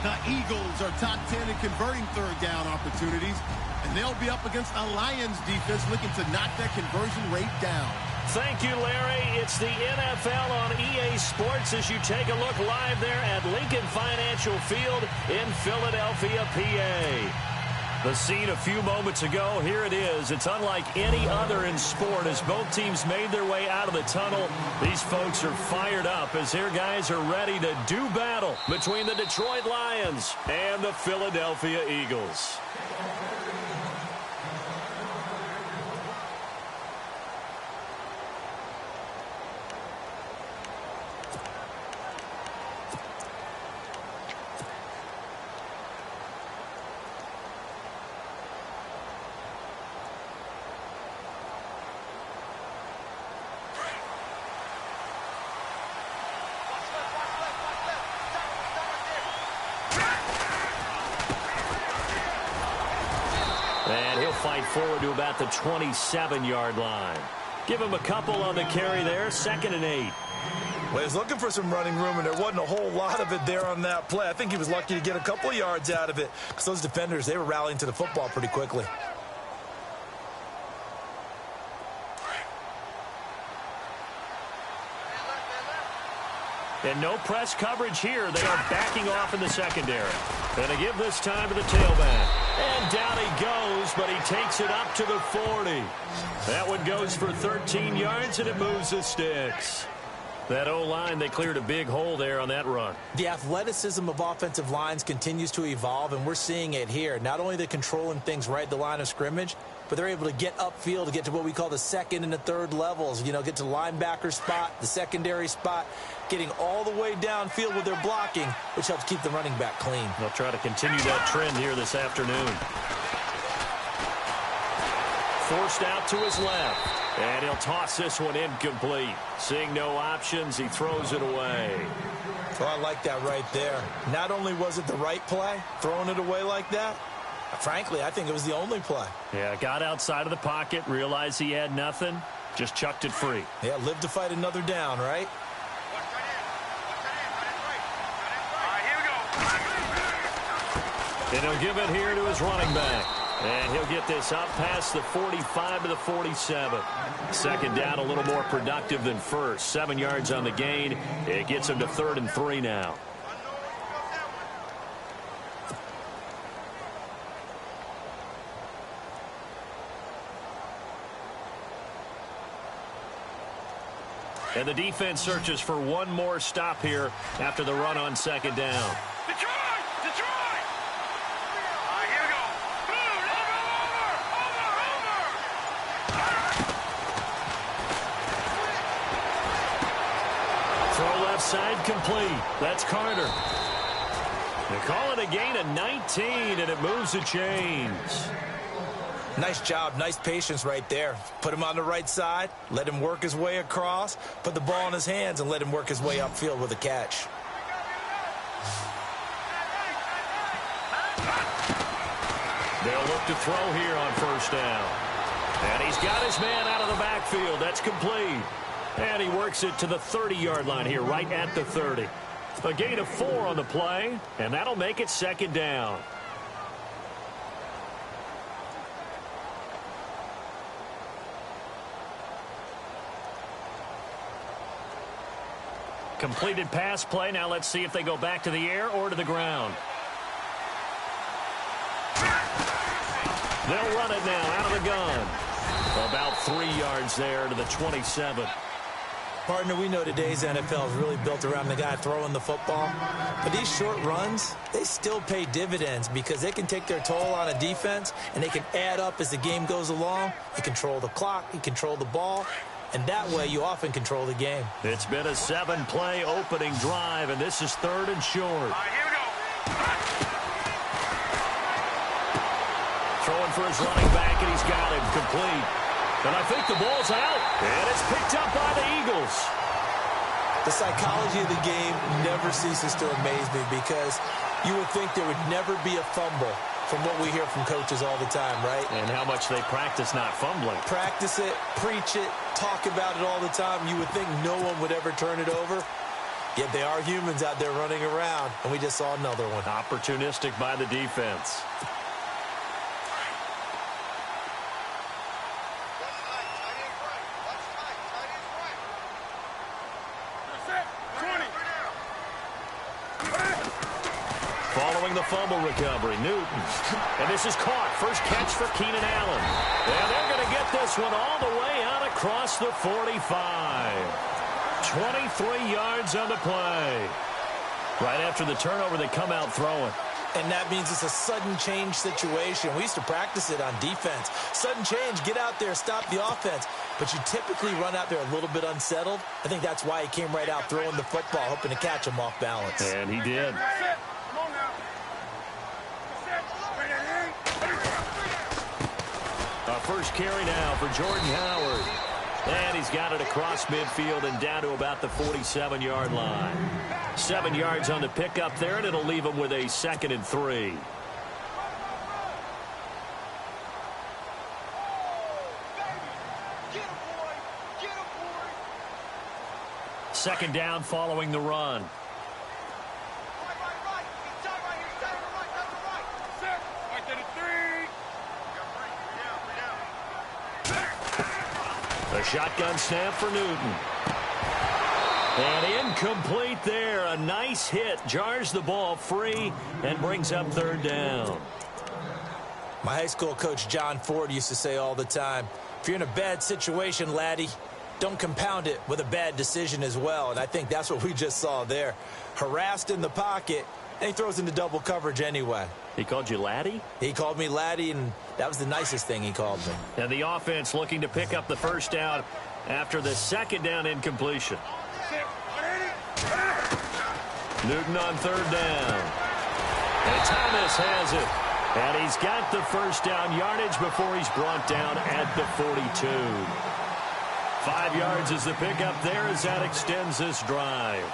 The Eagles are top 10 in converting third down opportunities, and they'll be up against a Lions defense looking to knock that conversion rate down. Thank you, Larry. It's the NFL on EA Sports as you take a look live there at Lincoln Financial Field in Philadelphia, PA. The scene a few moments ago, here it is. It's unlike any other in sport as both teams made their way out of the tunnel. These folks are fired up as their guys are ready to do battle between the Detroit Lions and the Philadelphia Eagles. And he'll fight forward to about the 27-yard line. Give him a couple on the carry there, 2nd and 8. Well, he's looking for some running room, and there wasn't a whole lot of it there on that play. I think he was lucky to get a couple of yards out of it because those defenders, they were rallying to the football pretty quickly. And no press coverage here. They are backing off in the secondary. And they give this time to the tailback. And down he goes, but he takes it up to the 40. That one goes for 13 yards, and it moves the sticks. That O-line, they cleared a big hole there on that run. The athleticism of offensive lines continues to evolve, and we're seeing it here. Not only they're controlling things right at the line of scrimmage, but they're able to get upfield to get to what we call the second and the third levels. You know, get to the linebacker spot, the secondary spot, getting all the way downfield with their blocking, which helps keep the running back clean. They'll try to continue that trend here this afternoon. Forced out to his left. And he'll toss this one incomplete. Seeing no options, he throws it away. So I like that right there. Not only was it the right play, throwing it away like that, frankly, I think it was the only play. Yeah, got outside of the pocket, realized he had nothing, just chucked it free. Yeah, live to fight another down, right? And he'll give it here to his running back. And he'll get this up past the 45 to the 47. 2nd down, a little more productive than first. 7 yards on the gain. It gets him to 3rd and 3 now. And the defense searches for one more stop here after the run on 2nd down. Side complete. That's Carter. They call it a gain of 19, and it moves the chains. Nice job. Nice patience right there. Put him on the right side. Let him work his way across. Put the ball in his hands and let him work his way upfield with a catch. They'll look to throw here on 1st down. And he's got his man out of the backfield. That's complete. And he works it to the 30-yard line here, right at the 30. A gain of 4 on the play, and that'll make it 2nd down. Completed pass play. Now let's see if they go back to the air or to the ground. They'll run it now out of the gun. About 3 yards there to the 27. Partner, we know today's NFL is really built around the guy throwing the football. But these short runs, they still pay dividends because they can take their toll on a defense and they can add up as the game goes along. You control the clock, you control the ball, and that way you often control the game. It's been a 7-play opening drive, and this is 3rd and short. All right, here we go. Throwing for his running back, and he's got him complete. And I think the ball's out, and it's picked up by the Eagles. The psychology of the game never ceases to amaze me because you would think there would never be a fumble from what we hear from coaches all the time, right? And how much they practice not fumbling. Practice it, preach it, talk about it all the time. You would think no one would ever turn it over. Yet they are humans out there running around, and we just saw another one. Opportunistic by the defense. Following the fumble recovery, Newton. And this is caught. First catch for Keenan Allen. And they're going to get this one all the way out across the 45. 23 yards on the play. Right after the turnover, they come out throwing. And that means it's a sudden change situation. We used to practice it on defense. Sudden change, get out there, stop the offense. But you typically run out there a little bit unsettled. I think that's why he came right out throwing the football, hoping to catch him off balance. And he did. First carry now for Jordan Howard. And he's got it across midfield and down to about the 47-yard line. 7 yards on the pickup there, and it'll leave him with a 2nd and 3. Second down following the run. A shotgun snap for Newton. And incomplete there. A nice hit. Jars the ball free and brings up 3rd down. My high school coach, John Ford, used to say all the time, if you're in a bad situation, laddie, don't compound it with a bad decision as well. And I think that's what we just saw there. Harassed in the pocket, and he throws into double coverage anyway. He called you laddie? He called me laddie, and that was the nicest thing he called me. And the offense looking to pick up the first down after the 2nd down incompletion. Newton on 3rd down. And Thomas has it. And he's got the first down yardage before he's brought down at the 42. 5 yards is the pickup there as that extends this drive.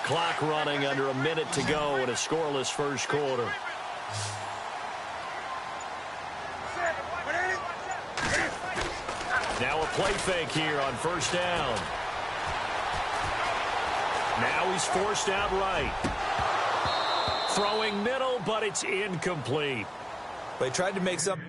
Clock running under a minute to go in a scoreless first quarter. Now a play fake here on first down. Now he's forced out right. Throwing middle, but it's incomplete. They tried to make some...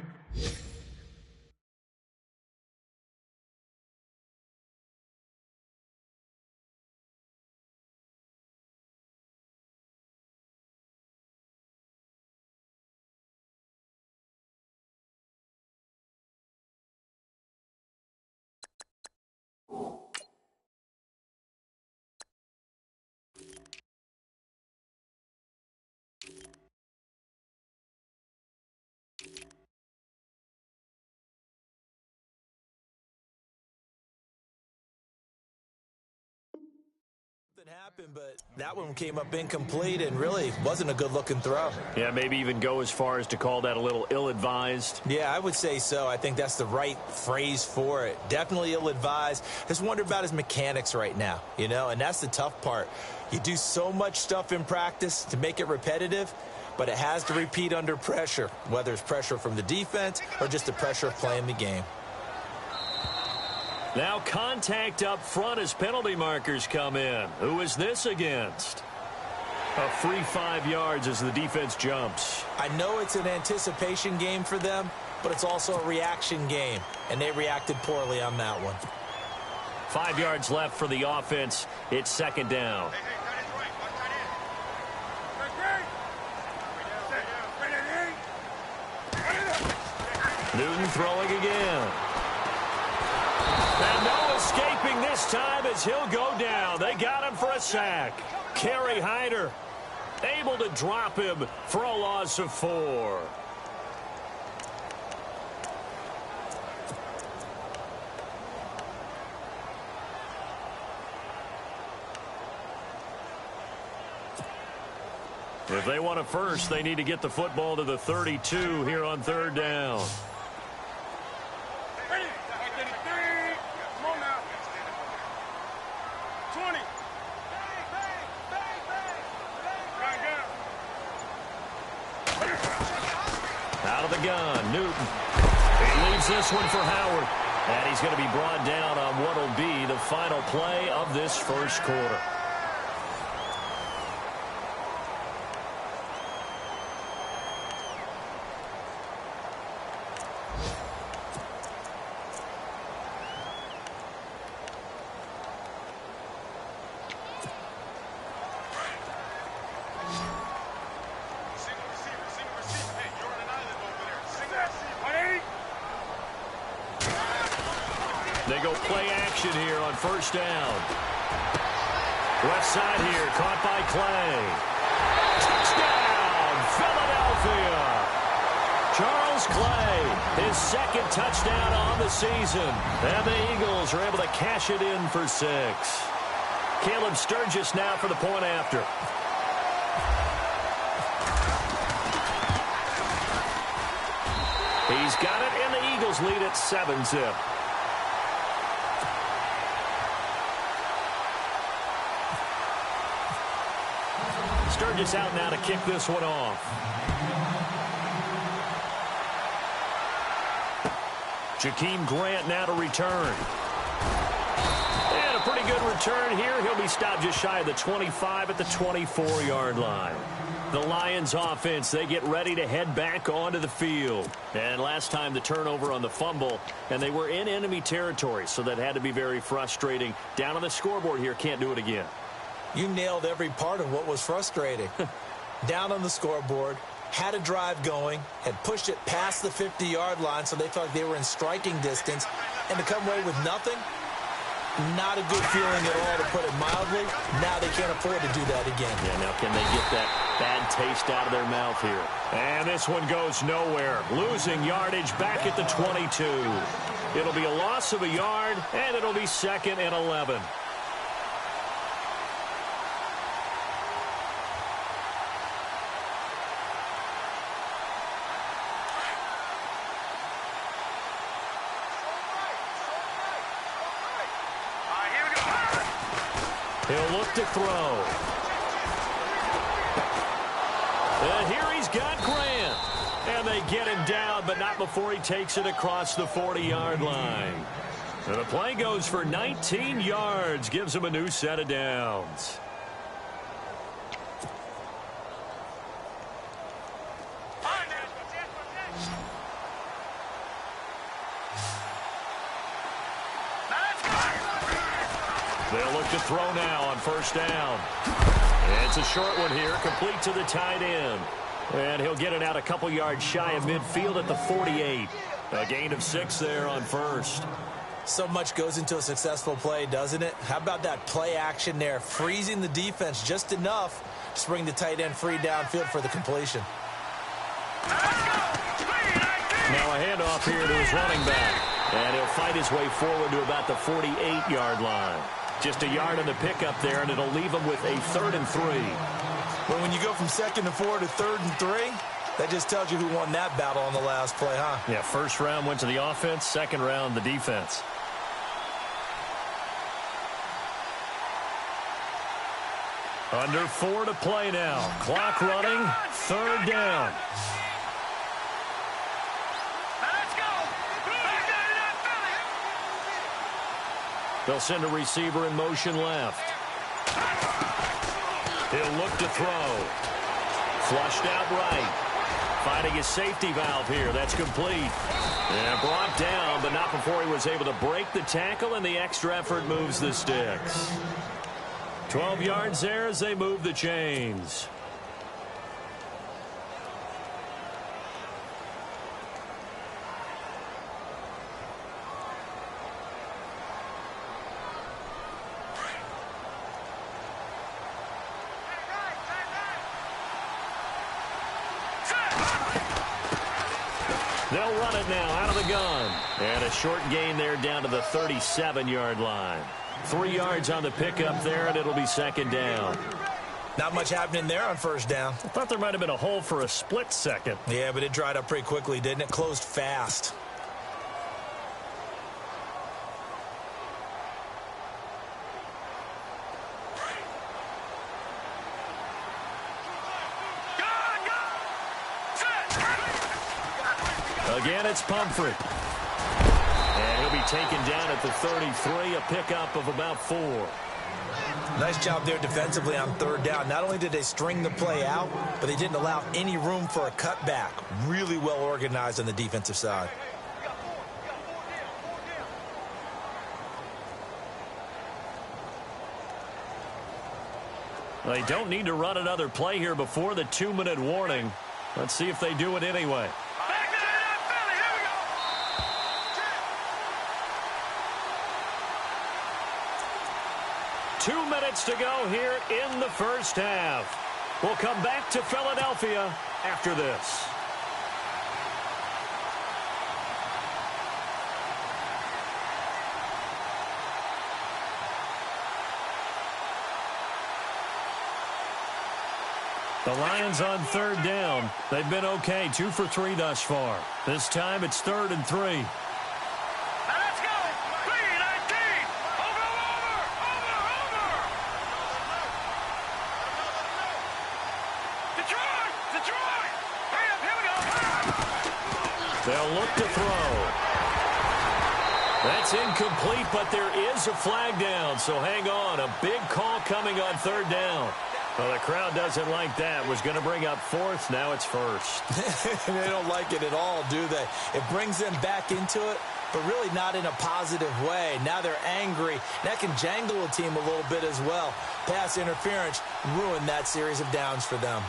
happened, but that one came up incomplete and really wasn't a good-looking throw. Yeah, maybe even go as far as to call that a little ill-advised. Yeah, I would say so. I think that's the right phrase for it. Definitely ill-advised. Just wonder about his mechanics right now, you know, and that's the tough part. You do so much stuff in practice to make it repetitive, but it has to repeat under pressure, whether it's pressure from the defense or just the pressure of playing the game. Now contact up front as penalty markers come in. Who is this against? A free 5 yards as the defense jumps. I know it's an anticipation game for them, but it's also a reaction game, and they reacted poorly on that one. 5 yards left for the offense. It's 2nd down. Newton throwing again. And no escaping this time as he'll go down. They got him for a sack. Kerry Hyder able to drop him for a loss of 4. If they want a first, they need to get the football to the 32 here on 3rd down. Out of the gun, Newton. He leaves this one for Howard. And he's going to be brought down on what will be the final play of this first quarter. They go play action here on first down. Left side here, caught by Clay. Touchdown, Philadelphia. Charles Clay, his second touchdown on the season. And the Eagles are able to cash it in for 6. Caleb Sturgis now for the point after. He's got it, and the Eagles lead at 7-zip. Sturgis out now to kick this one off. Jakeem Grant now to return. And a pretty good return here. He'll be stopped just shy of the 25 at the 24-yard line. The Lions offense, they get ready to head back onto the field. And last time the turnover on the fumble, and they were in enemy territory, so that had to be very frustrating. Down on the scoreboard here, can't do it again. You nailed every part of what was frustrating. Down on the scoreboard, had a drive going, had pushed it past the 50-yard line, so they thought they were in striking distance, and to come away with nothing, not a good feeling at all, to put it mildly. Now they can't afford to do that again. Yeah, now can they get that bad taste out of their mouth here? And this one goes nowhere. Losing yardage back at the 22. It'll be a loss of a yard, and it'll be 2nd and 11. He'll look to throw. And here he's got Grant. And they get him down, but not before he takes it across the 40-yard line. And the play goes for 19 yards, gives him a new set of downs. They'll look to throw now on first down. It's a short one here, complete to the tight end. And he'll get it out a couple yards shy of midfield at the 48. A gain of 6 there on first. So much goes into a successful play, doesn't it? How about that play action there, freezing the defense just enough to bring the tight end free downfield for the completion. Now a handoff here to his running back. And he'll fight his way forward to about the 48-yard line. Just a yard on the pickup there, and it'll leave him with a 3rd and 3. But when you go from 2nd and 4 to 3rd and 3, that just tells you who won that battle on the last play, huh? Yeah, first round went to the offense, second round the defense. Under 4 to play now. Clock running, 3rd down. They'll send a receiver in motion left. He'll look to throw. Flushed out right. Finding his safety valve here. That's complete. And brought down, but not before he was able to break the tackle, and the extra effort moves the sticks. 12 yards there as they move the chains. They'll run it now out of the gun. And a short gain there down to the 37-yard line. 3 yards on the pickup there, and it'll be 2nd down. Not much happening there on first down. I thought there might have been a hole for a split second. Yeah, but it dried up pretty quickly, didn't it? Closed fast. Again, it's Pumphrey. And he'll be taken down at the 33, a pickup of about 4. Nice job there defensively on third down. Not only did they string the play out, but they didn't allow any room for a cutback. Really well organized on the defensive side. They don't need to run another play here before the 2-minute warning. Let's see if they do it anyway. 2 minutes to go here in the first half. We'll come back to Philadelphia after this. The Lions on third down. They've been okay, 2 for 3 thus far. This time it's 3rd and 3. They'll look to throw. That's incomplete, but there is a flag down, so hang on. A big call coming on third down. Well, the crowd doesn't like that. Was going to bring up 4th. Now it's 1st. They don't like it at all, do they? It brings them back into it, but really not in a positive way. Now they're angry. That can jangle a team a little bit as well. Pass interference ruined that series of downs for them.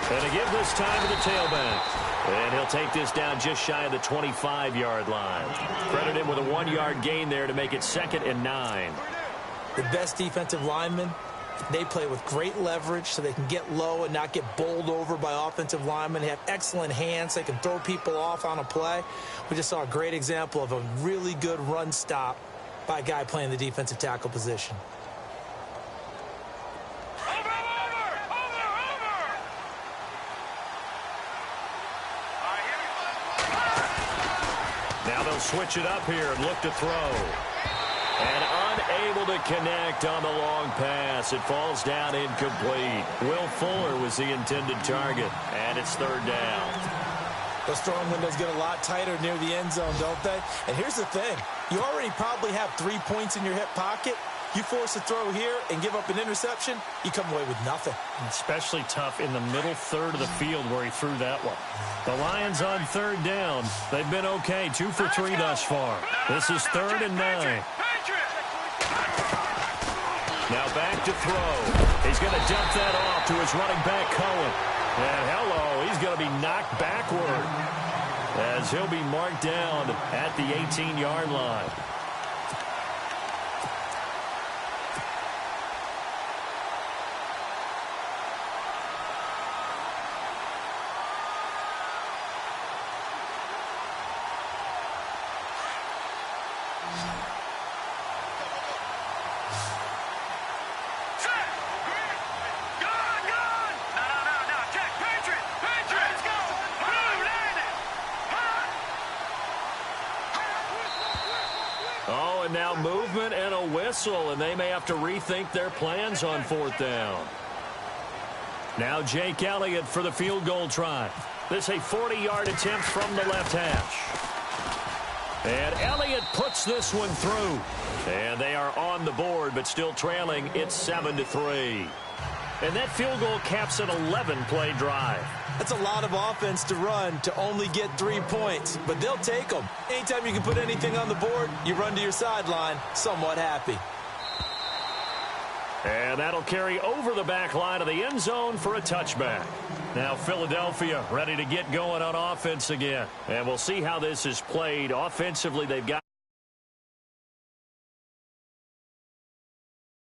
And to give this time to the tailback. And he'll take this down just shy of the 25-yard line. Credit him with a 1-yard gain there to make it 2nd and 9. The best defensive linemen, they play with great leverage so they can get low and not get bowled over by offensive linemen. They have excellent hands. They can throw people off on a play. We just saw a great example of a really good run stop by a guy playing the defensive tackle position. Now they'll switch it up here and look to throw. And unable to connect on the long pass. It falls down incomplete. Will Fuller was the intended target. And it's 3rd down. Those throwing windows get a lot tighter near the end zone, don't they? And here's the thing. You already probably have 3 points in your hip pocket. You force a throw here and give up an interception, you come away with nothing. Especially tough in the middle third of the field where he threw that one. The Lions on 3rd down. They've been okay, 2 for 3 thus far. This is 3rd and 9. Now back to throw. He's going to dump that off to his running back, Cohen. And hello, he's going to be knocked backward as he'll be marked down at the 18-yard line. And now movement and a whistle, and they may have to rethink their plans on 4th down. Now Jake Elliott for the field goal try. This a 40-yard attempt from the left hash. And Elliott puts this one through. And they are on the board, but still trailing. It's 7-3. And that field goal caps an 11-play drive. That's a lot of offense to run to only get 3 points, but they'll take them. Anytime you can put anything on the board, you run to your sideline somewhat happy. And that'll carry over the back line of the end zone for a touchback. Now Philadelphia ready to get going on offense again. And we'll see how this is played. Offensively, they've got